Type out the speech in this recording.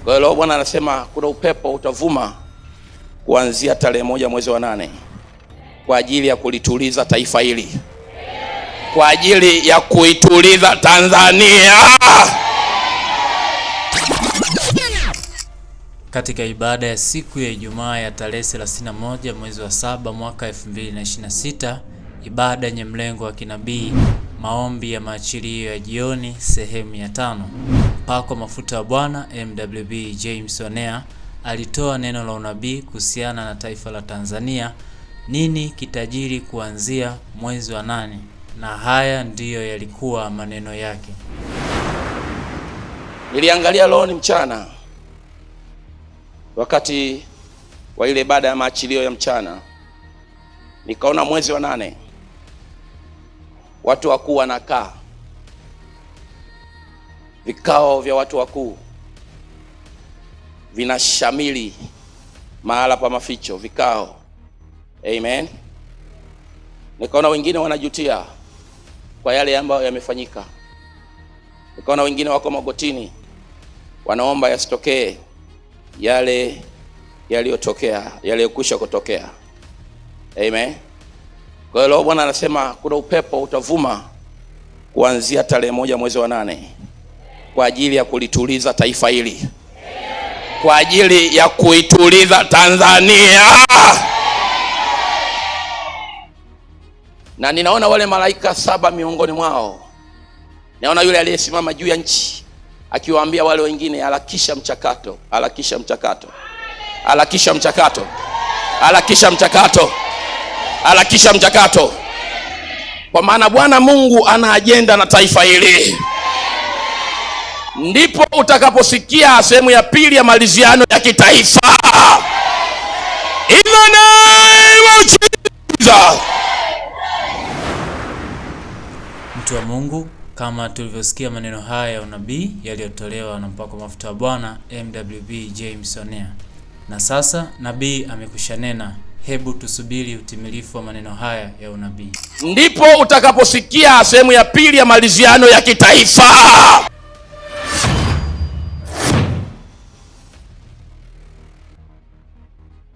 Kwa hiyo Bwana anasema kuna upepo utavuma kuanzia tarehe 1 mwezi wa 8 kwa ajili ya kulituliza taifa hili, kwa ajili ya kuituliza Tanzania. Katika ibada ya siku ya Ijumaa ya tarehe 31 mwezi wa 7 mwaka 2026, ibada yenye mlengo wa kinabii, maombi ya maachilio ya jioni sehemu ya 5. Mpako mafuta wa Bwana MWB James Onea alitoa neno la unabii kuhusiana na taifa la Tanzania, nini kitajiri kuanzia mwezi wa 8, na haya ndiyo yalikuwa maneno yake. Niliangalia leo ni mchana, wakati wa ile ibada ya maachilio ya mchana, nikaona mwezi wa 8 watu wakuu wanakaa, vikao vya watu wakuu vinashamili mahala pa maficho, vikao. Amen. Nikaona wengine wanajutia kwa yale ambayo yamefanyika. Nikaona wengine wako magotini wanaomba yasitokee yale yaliyotokea, yaliyokwisha kutokea. Amen. Kwa hiyo Bwana anasema kuna upepo utavuma kuanzia tarehe 1 mwezi wa 8 kwa ajili ya kulituliza taifa hili, kwa ajili ya kuituliza Tanzania. Na ninaona wale malaika 7 miongoni mwao. Naona yule aliyesimama juu ya nchi akiwaambia wale wengine, harakisha mchakato, harakisha mchakato, harakisha mchakato, harakisha mchakato, harakisha mchakato, kwa maana Bwana Mungu ana ajenda na taifa hili. Ndipo utakaposikia sehemu ya pili ya maliziano ya kitaifa. In the name of Jesus. Mtu wa Mungu, kama tulivyosikia maneno haya ya unabii yaliyotolewa na mpako mafuta wa Bwana MWB James Onea, na sasa nabii amekushanena. Hebu tusubiri utimilifu wa maneno haya ya unabii. Ndipo utakaposikia sehemu ya pili ya maliziano ya kitaifa.